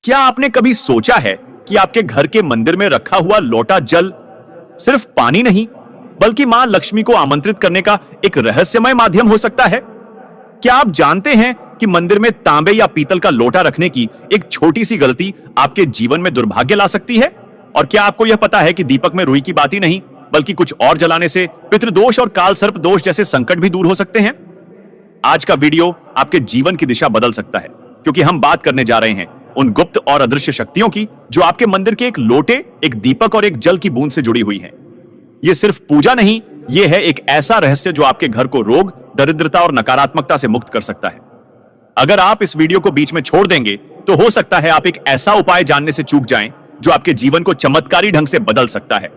क्या आपने कभी सोचा है कि आपके घर के मंदिर में रखा हुआ लोटा जल सिर्फ पानी नहीं, बल्कि मां लक्ष्मी को आमंत्रित करने का एक रहस्यमय माध्यम हो सकता है? क्या आप जानते हैं कि मंदिर में तांबे या पीतल का लोटा रखने की एक छोटी सी गलती आपके जीवन में दुर्भाग्य ला सकती है? और क्या आपको यह पता है कि दीपक में रुई की बात ही नहीं, बल्कि कुछ और जलाने से पितृदोष और काल सर्प दोष जैसे संकट भी दूर हो सकते हैं? आज का वीडियो आपके जीवन की दिशा बदल सकता है, क्योंकि हम बात करने जा रहे हैं उन गुप्त और अदृश्य शक्तियों की जो आपके मंदिर के एक लोटे, एक दीपक और एक जल की बूंद से जुड़ी हुई हैं। यह सिर्फ पूजा नहीं, यह है एक ऐसा रहस्य जो आपके घर को रोग, दरिद्रता और नकारात्मकता से मुक्त कर सकता है। अगर आप इस वीडियो को बीच में छोड़ देंगे तो हो सकता है आप एक ऐसा उपाय जानने से चूक जाएं जो आपके जीवन को चमत्कारी ढंग से बदल सकता है।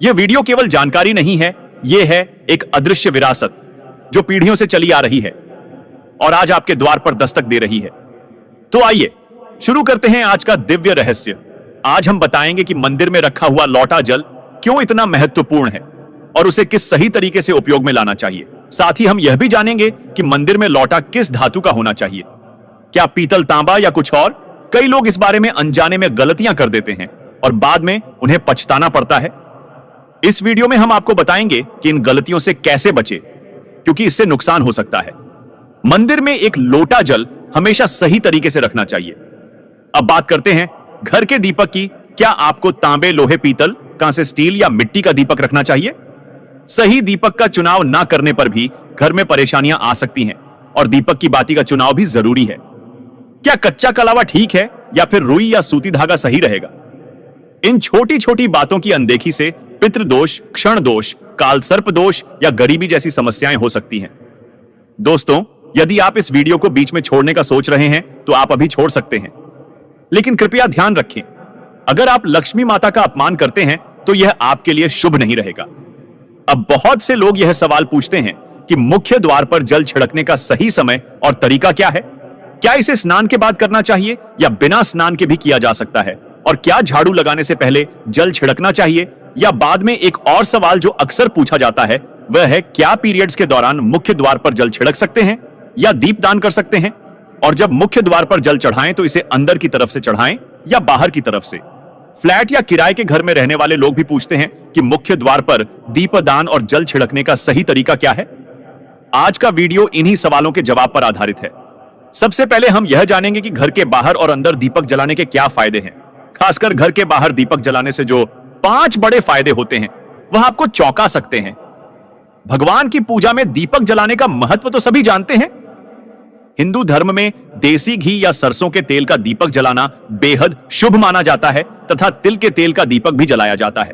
यह वीडियो केवल जानकारी नहीं है, यह है एक अदृश्य विरासत जो पीढ़ियों से चली आ रही है और आज आपके द्वार पर दस्तक दे रही है। तो आइए शुरू करते हैं आज का दिव्य रहस्य। आज हम बताएंगे कि मंदिर में रखा हुआ लौटा जल क्यों इतना महत्वपूर्ण है और उसे किस सही तरीके से उपयोग में लाना चाहिए। साथ ही हम यह भी जानेंगे कि मंदिर में लौटा किस धातु का होना चाहिए, क्या पीतल, तांबा या कुछ और। कई लोग इस बारे में अनजाने में गलतियां कर देते हैं और बाद में उन्हें पछताना पड़ता है। इस वीडियो में हम आपको बताएंगे कि इन गलतियों से कैसे बचे, क्योंकि इससे नुकसान हो सकता है। मंदिर में एक लोटा जल हमेशा सही तरीके से रखना चाहिए। अब बात करते हैं घर के दीपक की। क्या आपको तांबे, लोहे, पीतल, कांसे, स्टील या मिट्टी का दीपक रखना चाहिए? सही दीपक का चुनाव ना करने पर भी घर में परेशानियां आ सकती हैं और दीपक की बाती का चुनाव भी जरूरी है। क्या कच्चा कलावा ठीक है या फिर रुई या सूती धागा सही रहेगा? इन छोटी छोटी बातों की अनदेखी से पितृदोष, क्षण दोष, काल सर्प दोष या गरीबी जैसी समस्याएं हो सकती हैं। दोस्तों, यदि आप इस वीडियो को बीच में छोड़ने का सोच रहे हैं तो आप अभी छोड़ सकते हैं, लेकिन कृपया ध्यान रखें, अगर आप लक्ष्मी माता का अपमान करते हैं तो यह आपके लिए शुभ नहीं रहेगा। अब बहुत से लोग यह सवाल पूछते हैं कि मुख्य द्वार पर जल छिड़कने का सही समय और तरीका क्या है? क्या इसे स्नान के बाद करना चाहिए या बिना स्नान के भी किया जा सकता है? और क्या झाड़ू लगाने से पहले जल छिड़कना चाहिए या बाद में? एक और सवाल जो अक्सर पूछा जाता है वह है, क्या पीरियड्स के दौरान मुख्य द्वार पर जल छिड़क सकते हैं या दीपदान कर सकते हैं? और जब मुख्य द्वार पर जल चढ़ाएं तो इसे अंदर की तरफ से चढ़ाएं या बाहर की तरफ से? फ्लैट या किराए के घर में रहने वाले लोग भी पूछते हैं कि मुख्य द्वार पर दीपदान और जल छिड़कने का सही तरीका क्या है। आज का वीडियो इन्हीं सवालों के जवाब पर आधारित है। सबसे पहले हम यह जानेंगे कि घर के बाहर और अंदर दीपक जलाने के क्या फायदे हैं। खासकर घर के बाहर दीपक जलाने से जो 5 बड़े फायदे होते हैं वह आपको चौंका सकते हैं। भगवान की पूजा में दीपक जलाने का महत्व तो सभी जानते हैं। हिंदू धर्म में देसी घी या सरसों के तेल का दीपक जलाना बेहद शुभ माना जाता है तथा तिल के तेल का दीपक भी जलाया जाता है।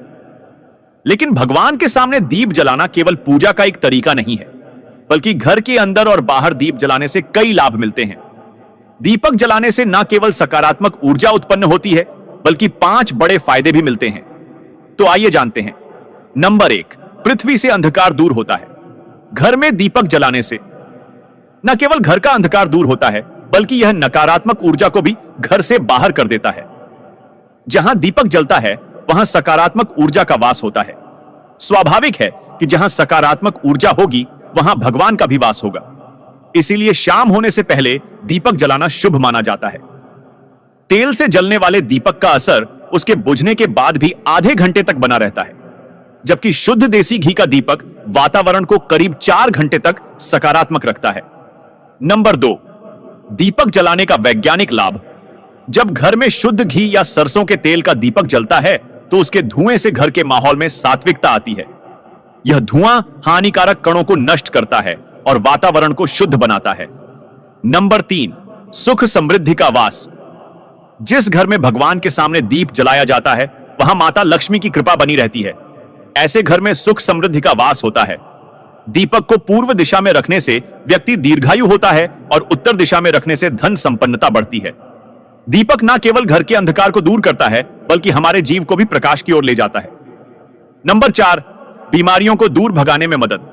लेकिन भगवान के सामने दीप जलाना केवल पूजा का एक तरीका नहीं है, बल्कि घर के अंदर और बाहर दीप जलाने से कई लाभ मिलते हैं। दीपक जलाने से न केवल सकारात्मक ऊर्जा उत्पन्न होती है, बल्कि 5 बड़े फायदे भी मिलते हैं। तो आइए जानते हैं। नंबर 1, पृथ्वी से अंधकार दूर होता है। घर में दीपक जलाने से न केवल घर का अंधकार दूर होता है, बल्कि यह नकारात्मक ऊर्जा को भी घर से बाहर कर देता है। जहां दीपक जलता है वहां सकारात्मक ऊर्जा का वास होता है। स्वाभाविक है कि जहां सकारात्मक ऊर्जा होगी वहां भगवान का भी वास होगा। इसीलिए शाम होने से पहले दीपक जलाना शुभ माना जाता है। तेल से जलने वाले दीपक का असर उसके बुझने के बाद भी आधे घंटे तक बना रहता है, जबकि शुद्ध देसी घी का दीपक वातावरण को करीब 4 घंटे तक सकारात्मक रखता है। नंबर 2, दीपक जलाने का वैज्ञानिक लाभ। जब घर में शुद्ध घी या सरसों के तेल का दीपक जलता है तो उसके धुएं से घर के माहौल में सात्विकता आती है। यह धुआं हानिकारक कणों को नष्ट करता है और वातावरण को शुद्ध बनाता है। नंबर 3, सुख समृद्धि का वास। जिस घर में भगवान के सामने दीप जलाया जाता है वहां माता लक्ष्मी की कृपा बनी रहती है। ऐसे घर में सुख समृद्धि का वास होता है। दीपक को पूर्व दिशा में रखने से व्यक्ति दीर्घायु होता है और उत्तर दिशा में रखने से धन संपन्नता बढ़ती है। दीपक न केवल घर के अंधकार को दूर करता है, बल्कि हमारे जीव को भी प्रकाश की ओर ले जाता है। नंबर 4, बीमारियों को दूर भगाने में मदद।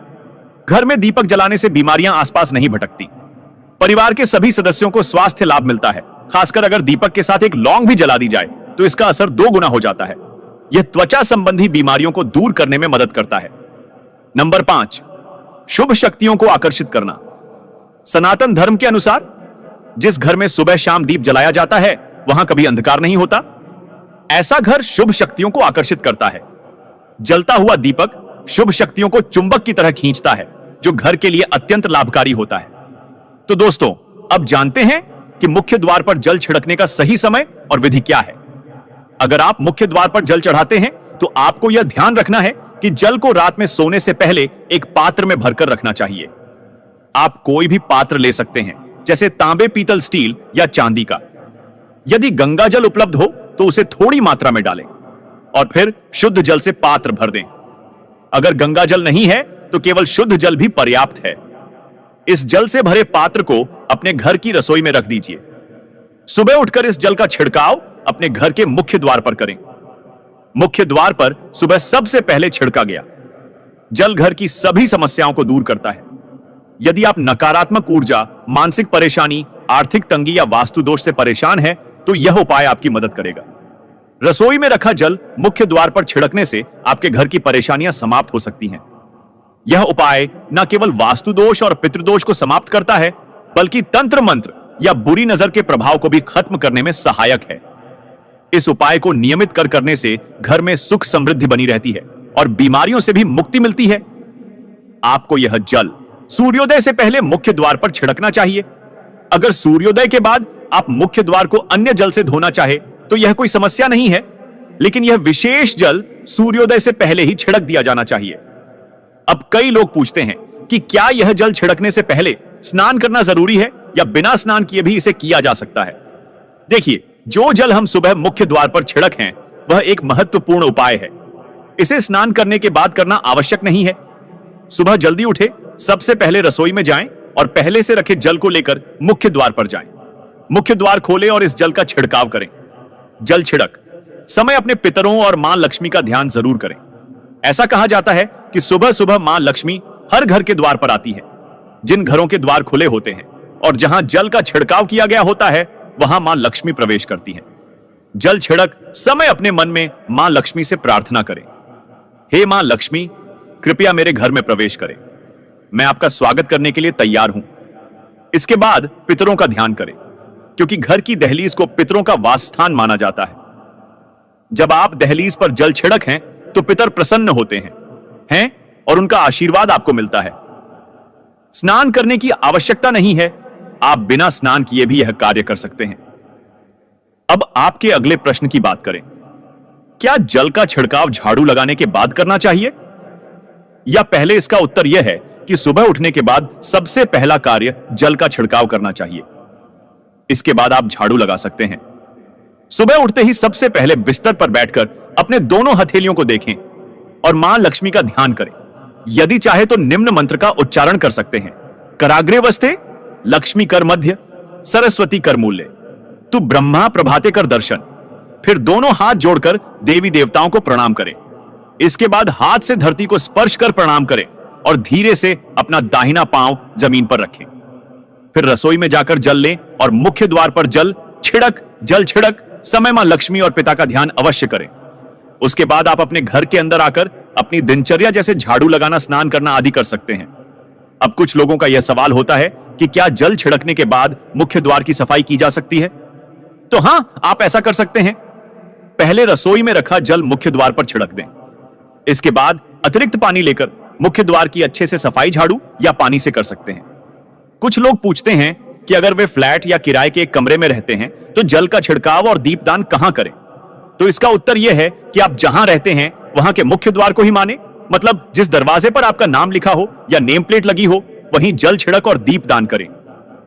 घर में दीपक जलाने से बीमारियां आसपास नहीं भटकती। परिवार के सभी सदस्यों को स्वास्थ्य लाभ मिलता है। खासकर अगर दीपक के साथ एक लौंग भी जला दी जाए तो इसका असर 2 गुना हो जाता है। यह त्वचा संबंधी बीमारियों को दूर करने में मदद करता है। नंबर 5, शुभ शक्तियों को आकर्षित करना। सनातन धर्म के अनुसार जिस घर में सुबह शाम दीप जलाया जाता है वहां कभी अंधकार नहीं होता। ऐसा घर शुभ शक्तियों को आकर्षित करता है। जलता हुआ दीपक शुभ शक्तियों को चुंबक की तरह खींचता है, जो घर के लिए अत्यंत लाभकारी होता है। तो दोस्तों, अब जानते हैं कि मुख्य द्वार पर जल छिड़कने का सही समय और विधि क्या है। अगर आप मुख्य द्वार पर जल चढ़ाते हैं तो आपको यह ध्यान रखना है कि जल को रात में सोने से पहले एक पात्र में भरकर रखना चाहिए। आप कोई भी पात्र ले सकते हैं, जैसे तांबे, पीतल, स्टील या चांदी का। यदि गंगा जल उपलब्ध हो तो उसे थोड़ी मात्रा में डालें और फिर शुद्ध जल से पात्र भर दें। अगर गंगा जल नहीं है तो केवल शुद्ध जल भी पर्याप्त है। इस जल से भरे पात्र को अपने घर की रसोई में रख दीजिए। सुबह उठकर इस जल का छिड़काव अपने घर के मुख्य द्वार पर करें। मुख्य द्वार पर सुबह सबसे पहले छिड़का गया जल घर की सभी समस्याओं को दूर करता है। यदि आप नकारात्मक ऊर्जा, मानसिक परेशानी, आर्थिक तंगी या वास्तु दोष से परेशान हैं, तो यह उपाय आपकी मदद करेगा। रसोई में रखा जल मुख्य द्वार पर छिड़कने से आपके घर की परेशानियां समाप्त हो सकती हैं। यह उपाय न केवल वास्तु दोष और पितृदोष को समाप्त करता है, बल्कि तंत्र मंत्र या बुरी नजर के प्रभाव को भी खत्म करने में सहायक है। इस उपाय को नियमित करने से घर में सुख समृद्धि बनी रहती है और बीमारियों से भी मुक्ति मिलती है। आपको यह जल सूर्योदय से पहले मुख्य द्वार पर छिड़कना चाहिए। अगर सूर्योदय के बाद आप मुख्य द्वार को अन्य जल से धोना चाहे तो यह कोई समस्या नहीं है, लेकिन यह विशेष जल सूर्योदय से पहले ही छिड़क दिया जाना चाहिए। अब कई लोग पूछते हैं कि क्या यह जल छिड़कने से पहले स्नान करना जरूरी है या बिना स्नान किए भी इसे किया जा सकता है। देखिए, जो जल हम सुबह मुख्य द्वार पर छिड़क हैं, वह एक महत्वपूर्ण उपाय है। इसे स्नान करने के बाद करना आवश्यक नहीं है। सुबह जल्दी उठे, सबसे पहले रसोई में जाएं और पहले से रखे जल को लेकर मुख्य द्वार पर जाएं। मुख्य द्वार खोलें और इस जल का छिड़काव करें। जल छिड़क समय अपने पितरों और मां लक्ष्मी का ध्यान जरूर करें। ऐसा कहा जाता है कि सुबह सुबह मां लक्ष्मी हर घर के द्वार पर आती है। जिन घरों के द्वार खुले होते हैं और जहां जल का छिड़काव किया गया होता है, वहां मां लक्ष्मी प्रवेश करती हैं। जल छिड़क समय अपने मन में मां लक्ष्मी से प्रार्थना करें, हे मां लक्ष्मी, कृपया मेरे घर में प्रवेश करें। मैं आपका स्वागत करने के लिए तैयार हूं। इसके बाद पितरों का ध्यान करें, क्योंकि घर की दहलीज को पितरों का वास स्थान माना जाता है। जब आप दहलीज पर जल छिड़क हैं तो पितर प्रसन्न होते हैं और उनका आशीर्वाद आपको मिलता है। स्नान करने की आवश्यकता नहीं है, आप बिना स्नान किए भी यह कार्य कर सकते हैं। अब आपके अगले प्रश्न की बात करें। क्या जल का छिड़काव झाड़ू लगाने के बाद करना चाहिए, या पहले? इसका उत्तर यह है कि सुबह उठने के बाद सबसे पहला कार्य जल का छिड़काव करना चाहिए। इसके बाद आप झाड़ू लगा सकते हैं। सुबह उठते ही सबसे पहले बिस्तर पर बैठकर अपने दोनों हथेलियों को देखें और मां लक्ष्मी का ध्यान करें। यदि चाहे तो निम्न मंत्र का उच्चारण कर सकते हैं। कराग्रे वस्ते, लक्ष्मी कर मध्य, सरस्वती कर मूल्य, तू ब्रह्मा प्रभाते कर दर्शन। फिर दोनों हाथ जोड़कर देवी देवताओं को प्रणाम करें। इसके बाद हाथ से धरती को स्पर्श कर प्रणाम करें और धीरे से अपना दाहिना पांव जमीन पर रखें। फिर रसोई में जाकर जल लें और मुख्य द्वार पर जल छिड़क समय मां लक्ष्मी और पिता का ध्यान अवश्य करें। उसके बाद आप अपने घर के अंदर आकर अपनी दिनचर्या जैसे झाड़ू लगाना, स्नान करना आदि कर सकते हैं। अब कुछ लोगों का यह सवाल होता है कि क्या जल छिड़कने के बाद मुख्य द्वार की सफाई की जा सकती है? तो हां, आप ऐसा कर सकते हैं। पहले रसोई में रखा जल मुख्य द्वार पर छिड़क दें। इसके बाद अतिरिक्त पानी लेकर मुख्य द्वार की अच्छे से सफाई झाड़ू या पानी से कर सकते हैं। कुछ लोग पूछते हैं कि अगर वे फ्लैट या किराए के एक कमरे में रहते हैं तो जल का छिड़काव और दीपदान कहां करें? तो इसका उत्तर यह है कि आप जहां रहते हैं वहां के मुख्य द्वार को ही माने। मतलब जिस दरवाजे पर आपका नाम लिखा हो या नेम प्लेट लगी हो, वहीं जल छिड़क और दीपदान करें।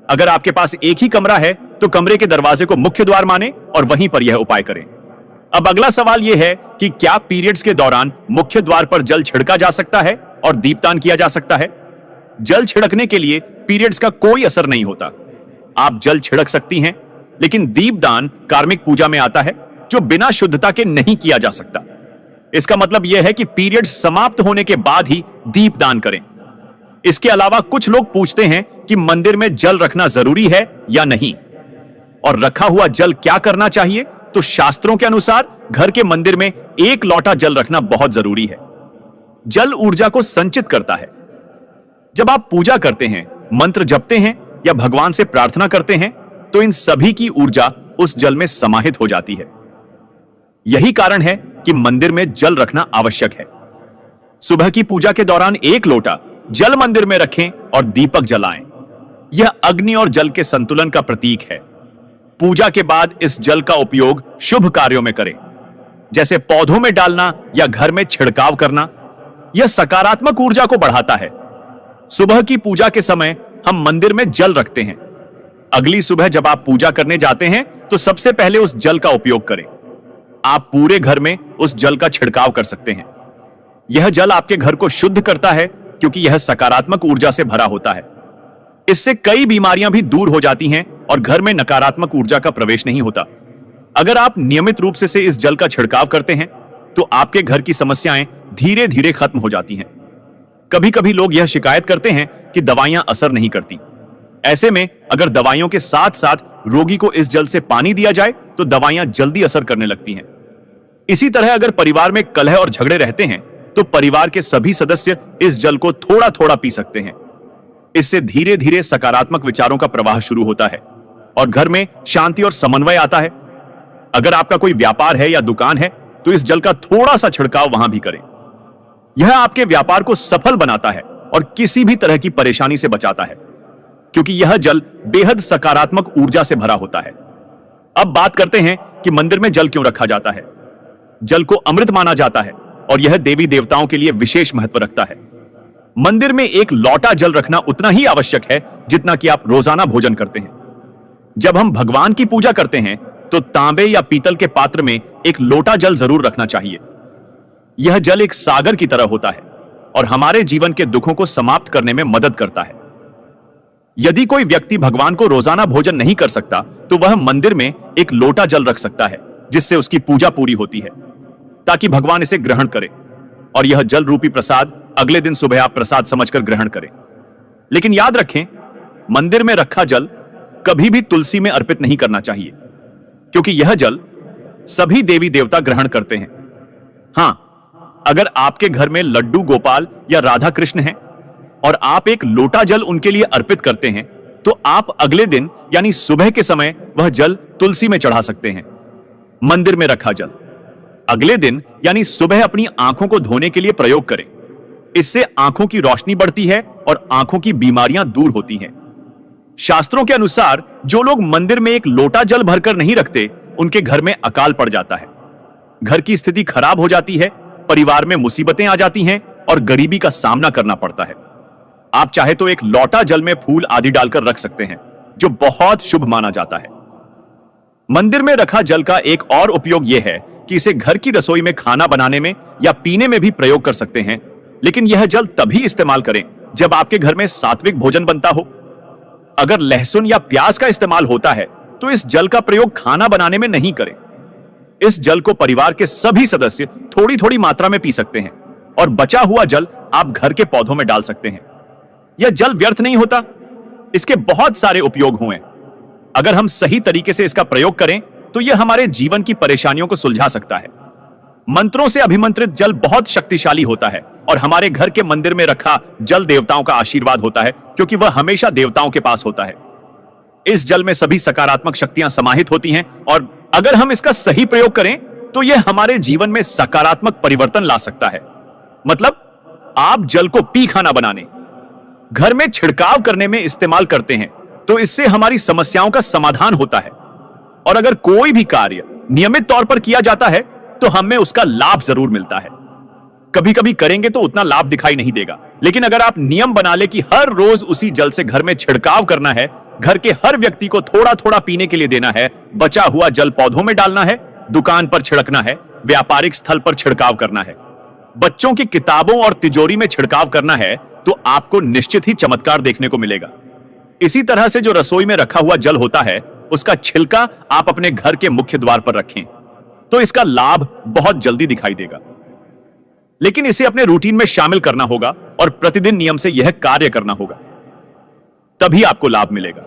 अगर आपके पास एक ही कमरा है तो कमरे के दरवाजे को मुख्य द्वार माने और वहीं पर यह उपाय करें। अब अगला सवाल यह है कि क्या पीरियड्स के दौरान मुख्य द्वार पर जल छिड़का जा सकता है और दीपदान किया जा सकता है? जल छिड़कने के लिए पीरियड्स का कोई असर नहीं होता। आप जल छिड़क सकती हैं, लेकिन दीपदान कार्मिक पूजा में आता है, जो बिना शुद्धता के नहीं किया जा सकता। इसका मतलब यह है कि पीरियड्स समाप्त होने के बाद ही दीपदान करें। इसके अलावा कुछ लोग पूछते हैं कि मंदिर में जल रखना जरूरी है या नहीं, और रखा हुआ जल क्या करना चाहिए? तो शास्त्रों के अनुसार घर के मंदिर में 1 लोटा जल रखना बहुत जरूरी है। जल ऊर्जा को संचित करता है। जब आप पूजा करते हैं, मंत्र जपते हैं या भगवान से प्रार्थना करते हैं, तो इन सभी की ऊर्जा उस जल में समाहित हो जाती है। यही कारण है कि मंदिर में जल रखना आवश्यक है। सुबह की पूजा के दौरान 1 लोटा जल मंदिर में रखें और दीपक जलाएं। यह अग्नि और जल के संतुलन का प्रतीक है। पूजा के बाद इस जल का उपयोग शुभ कार्यों में करें, जैसे पौधों में डालना या घर में छिड़काव करना। यह सकारात्मक ऊर्जा को बढ़ाता है। सुबह की पूजा के समय हम मंदिर में जल रखते हैं। अगली सुबह जब आप पूजा करने जाते हैं तो सबसे पहले उस जल का उपयोग करें। आप पूरे घर में उस जल का छिड़काव कर सकते हैं। यह जल आपके घर को शुद्ध करता है क्योंकि यह सकारात्मक ऊर्जा से भरा होता है। इससे कई बीमारियां भी दूर हो जाती हैं और घर में नकारात्मक ऊर्जा का प्रवेश नहीं होता। अगर आप नियमित रूप से इस जल का छिड़काव करते हैं तो आपके घर की समस्याएं धीरे धीरे खत्म हो जाती हैं। कभी कभी लोग यह शिकायत करते हैं कि दवाइयां असर नहीं करती। ऐसे में अगर दवाइयों के साथ साथ रोगी को इस जल से पानी दिया जाए तो दवाइयां जल्दी असर करने लगती हैं। इसी तरह अगर परिवार में कलह और झगड़े रहते हैं तो परिवार के सभी सदस्य इस जल को थोड़ा थोड़ा पी सकते हैं। इससे धीरे धीरे सकारात्मक विचारों का प्रवाह शुरू होता है और घर में शांति और समन्वय आता है। अगर आपका कोई व्यापार है या दुकान है तो इस जल का थोड़ा सा छिड़काव वहां भी करें। यह आपके व्यापार को सफल बनाता है और किसी भी तरह की परेशानी से बचाता है, क्योंकि यह जल बेहद सकारात्मक ऊर्जा से भरा होता है। अब बात करते हैं कि मंदिर में जल क्यों रखा जाता है। जल को अमृत माना जाता है और यह देवी देवताओं के लिए विशेष महत्व रखता है। मंदिर में 1 लोटा जल रखना उतना ही आवश्यक है जितना कि आप रोजाना भोजन करते हैं। जब हम भगवान की पूजा करते हैं तो तांबे या पीतल के पात्र में 1 लोटा जल जरूर रखना चाहिए। यह जल एक सागर की तरह होता है और हमारे जीवन के दुखों को समाप्त करने में मदद करता है। यदि कोई व्यक्ति भगवान को रोजाना भोजन नहीं कर सकता तो वह मंदिर में 1 लोटा जल रख सकता है, जिससे उसकी पूजा पूरी होती है, ताकि भगवान इसे ग्रहण करें और यह जल रूपी प्रसाद अगले दिन सुबह आप प्रसाद समझकर ग्रहण करें। लेकिन याद रखें, मंदिर में रखा जल कभी भी तुलसी में अर्पित नहीं करना चाहिए, क्योंकि यह जल सभी देवी देवता ग्रहण करते हैं। हां, अगर आपके घर में लड्डू गोपाल या राधा कृष्ण हैं और आप 1 लोटा जल उनके लिए अर्पित करते हैं तो आप अगले दिन यानी सुबह के समय वह जल तुलसी में चढ़ा सकते हैं। मंदिर में रखा जल अगले दिन यानी सुबह अपनी आंखों को धोने के लिए प्रयोग करें। इससे आंखों की रोशनी बढ़ती है और आंखों की बीमारियां दूर होती हैं। शास्त्रों के अनुसार जो लोग मंदिर में 1 लोटा जल भरकर नहीं रखते, उनके घर में अकाल पड़ जाता है, घर की स्थिति खराब हो जाती है, परिवार में मुसीबतें आ जाती हैं और गरीबी का सामना करना पड़ता है। आप चाहे तो 1 लोटा जल में फूल आदि डालकर रख सकते हैं, जो बहुत शुभ माना जाता है। मंदिर में रखा जल का एक और उपयोग यह है कि इसे घर की रसोई में खाना बनाने में या पीने में भी प्रयोग कर सकते हैं। लेकिन यह जल तभी इस्तेमाल करें जब आपके घर में सात्विक भोजन बनता हो। अगर लहसुन या प्याज का इस्तेमाल होता है तो इस जल का प्रयोग खाना बनाने में नहीं करें। इस जल को परिवार के सभी सदस्य थोड़ी थोड़ी मात्रा में पी सकते हैं और बचा हुआ जल आप घर के पौधों में डाल सकते हैं। यह जल व्यर्थ नहीं होता, इसके बहुत सारे उपयोग हुए। अगर हम सही तरीके से इसका प्रयोग करें तो यह हमारे जीवन की परेशानियों को सुलझा सकता है। मंत्रों से अभिमंत्रित जल बहुत शक्तिशाली होता है और हमारे घर के मंदिर में रखा जल देवताओं का आशीर्वाद होता है, क्योंकि वह हमेशा देवताओं के पास होता है। इस जल में सभी सकारात्मक शक्तियां समाहित होती हैं और अगर हम इसका सही प्रयोग करें तो यह हमारे जीवन में सकारात्मक परिवर्तन ला सकता है। मतलब आप जल को पी खाना बनाने, घर में छिड़काव करने में इस्तेमाल करते हैं तो इससे हमारी समस्याओं का समाधान होता है। और अगर कोई भी कार्य नियमित तौर पर किया जाता है तो हमें उसका लाभ जरूर मिलता है। कभी कभी करेंगे तो उतना लाभ दिखाई नहीं देगा, लेकिन अगर आप नियम बना ले कि हर रोज उसी जल से घर में छिड़काव करना है, घर के हर व्यक्ति को थोड़ा थोड़ा पीने के लिए देना है, बचा हुआ जल पौधों में डालना है, दुकान पर छिड़कना है, व्यापारिक स्थल पर छिड़काव करना है, बच्चों की किताबों और तिजोरी में छिड़काव करना है, तो आपको निश्चित ही चमत्कार देखने को मिलेगा। इसी तरह से जो रसोई में रखा हुआ जल होता है, उसका छिलका आप अपने घर के मुख्य द्वार पर रखें तो इसका लाभ बहुत जल्दी दिखाई देगा। लेकिन इसे अपने रूटीन में शामिल करना होगा और प्रतिदिन नियम से यह कार्य करना होगा, तभी आपको लाभ मिलेगा।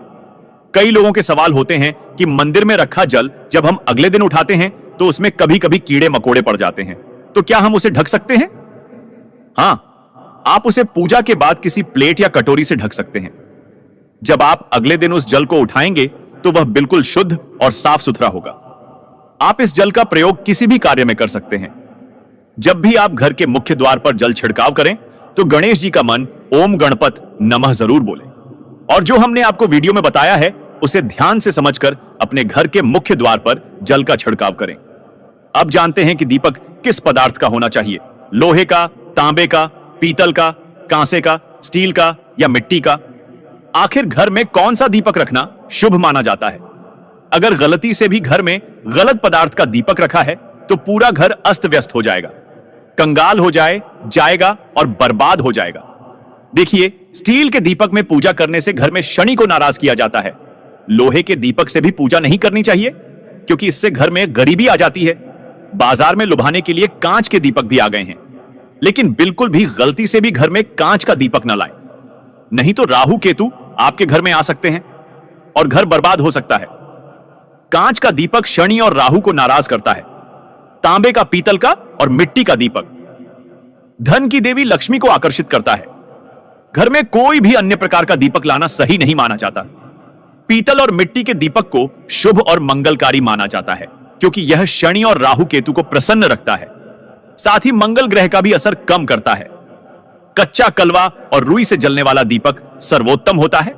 कई लोगों के सवाल होते हैं कि मंदिर में रखा जल जब हम अगले दिन उठाते हैं तो उसमें कभी कभी कीड़े मकोड़े पड़ जाते हैं, तो क्या हम उसे ढक सकते हैं? हां, आप उसे पूजा के बाद किसी प्लेट या कटोरी से ढक सकते हैं। जब आप अगले दिन उस जल को उठाएंगे तो वह बिल्कुल शुद्ध और साफ सुथरा होगा। आप इस जल का प्रयोग किसी भी कार्य में कर सकते हैं। जब भी आप घर के मुख्य द्वार पर जल छिड़काव करें तो गणेश जी का मन ओम गणपत नमः जरूर बोले, और जो हमने आपको वीडियो में बताया है उसे ध्यान से समझकर अपने घर के मुख्य द्वार पर जल का छिड़काव करें। अब जानते हैं कि दीपक किस पदार्थ का होना चाहिए, लोहे का, तांबे का, पीतल का, कांसे का, स्टील का या मिट्टी का। आखिर घर में कौन सा दीपक रखना शुभ माना जाता है? अगर गलती से भी घर में गलत पदार्थ का दीपक रखा है तो पूरा घर अस्त व्यस्त हो जाएगा, कंगाल हो जाएगा और बर्बाद हो जाएगा। देखिए, स्टील के दीपक में पूजा करने से घर में शनि को नाराज किया जाता है। लोहे के दीपक से भी पूजा नहीं करनी चाहिए क्योंकि इससे घर में गरीबी आ जाती है। बाजार में लुभाने के लिए कांच के दीपक भी आ गए हैं, लेकिन बिल्कुल भी गलती से भी घर में कांच का दीपक न लाएं, नहीं तो राहु केतु आपके घर में आ सकते हैं और घर बर्बाद हो सकता है। कांच का दीपक शनि और राहु को नाराज करता है। तांबे का, पीतल का और मिट्टी का दीपक धन की देवी लक्ष्मी को आकर्षित करता है। घर में कोई भी अन्य प्रकार का दीपक लाना सही नहीं माना जाता। पीतल और मिट्टी के दीपक को शुभ और मंगलकारी माना जाता है क्योंकि यह शनि और राहु केतु को प्रसन्न रखता है, साथ ही मंगल ग्रह का भी असर कम करता है। कच्चा कलवा और रुई से जलने वाला दीपक सर्वोत्तम होता है।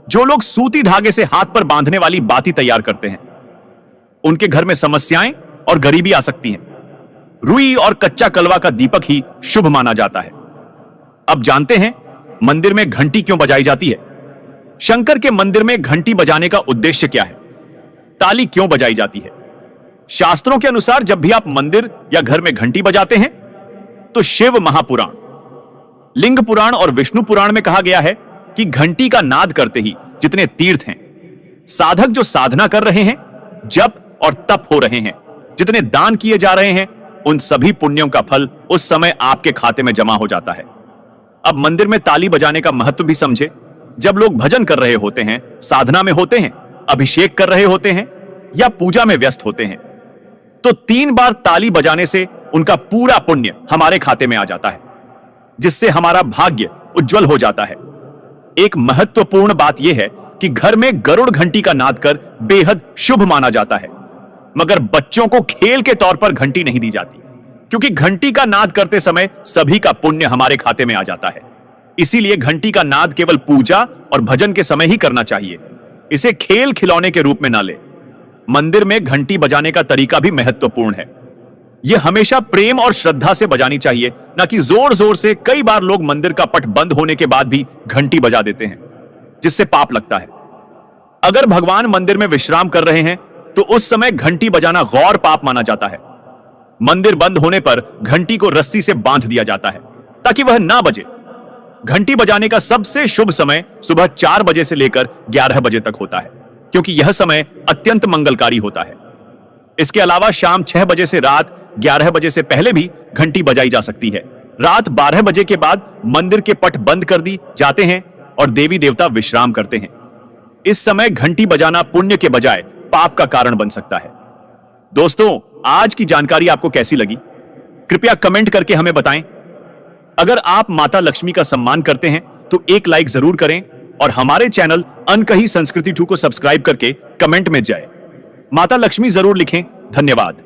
जो लोग सूती धागे से हाथ पर बांधने वाली बाती तैयार करते हैं उनके घर में समस्याएं और गरीबी आ सकती हैं। रुई और कच्चा कलवा का दीपक ही शुभ माना जाता है। अब जानते हैं मंदिर में घंटी क्यों बजाई जाती है। शंकर के मंदिर में घंटी बजाने का उद्देश्य क्या है? ताली क्यों बजाई जाती है? शास्त्रों के अनुसार जब भी आप मंदिर या घर में घंटी बजाते हैं तो शिव महापुराण, लिंग पुराण और विष्णु पुराण में कहा गया है कि घंटी का नाद करते ही जितने तीर्थ हैं, साधक जो साधना कर रहे हैं, जप और तप हो रहे हैं, जितने दान किए जा रहे हैं, उन सभी पुण्यों का फल उस समय आपके खाते में जमा हो जाता है। अब मंदिर में ताली बजाने का महत्व भी समझे। जब लोग भजन कर रहे होते हैं, साधना में होते हैं, अभिषेक कर रहे होते हैं या पूजा में व्यस्त होते हैं तो 3 बार ताली बजाने से उनका पूरा पुण्य हमारे खाते में आ जाता है, जिससे हमारा भाग्य उज्जवल हो जाता है। एक महत्वपूर्ण बात यह है कि घर में गरुड़ घंटी का नाद कर बेहद शुभ माना जाता है, मगर बच्चों को खेल के तौर पर घंटी नहीं दी जाती क्योंकि घंटी का नाद करते समय सभी का पुण्य हमारे खाते में आ जाता है। इसीलिए घंटी का नाद केवल पूजा और भजन के समय ही करना चाहिए, इसे खेल खिलौने के रूप में ना ले। मंदिर में घंटी बजाने का तरीका भी महत्वपूर्ण है। यह हमेशा प्रेम और श्रद्धा से बजानी चाहिए, ना कि जोर जोर से। कई बार लोग मंदिर का पट बंद होने के बाद भी घंटी बजा देते हैं, जिससे पाप लगता है। अगर भगवान मंदिर में विश्राम कर रहे हैं तो उस समय घंटी बजाना गौर पाप माना जाता है। मंदिर बंद होने पर घंटी को रस्सी से बांध दिया जाता है ताकि वह ना बजे। घंटी बजाने का सबसे शुभ समय सुबह 4 बजे से लेकर 11 बजे तक होता है क्योंकि यह समय अत्यंत मंगलकारी होता है। इसके अलावा शाम 6 बजे से रात 11 बजे से पहले भी घंटी बजाई जा सकती है। रात 12 बजे के बाद मंदिर के पट बंद कर दी जाते हैं और देवी देवता विश्राम करते हैं। इस समय घंटी बजाना पुण्य के बजाय पाप का कारण बन सकता है। दोस्तों, आज की जानकारी आपको कैसी लगी? कृपया कमेंट करके हमें बताएं। अगर आप माता लक्ष्मी का सम्मान करते हैं तो एक लाइक जरूर करें और हमारे चैनल अनकही संस्कृति 2 को सब्सक्राइब करके कमेंट में जय माता लक्ष्मी जरूर लिखें। धन्यवाद।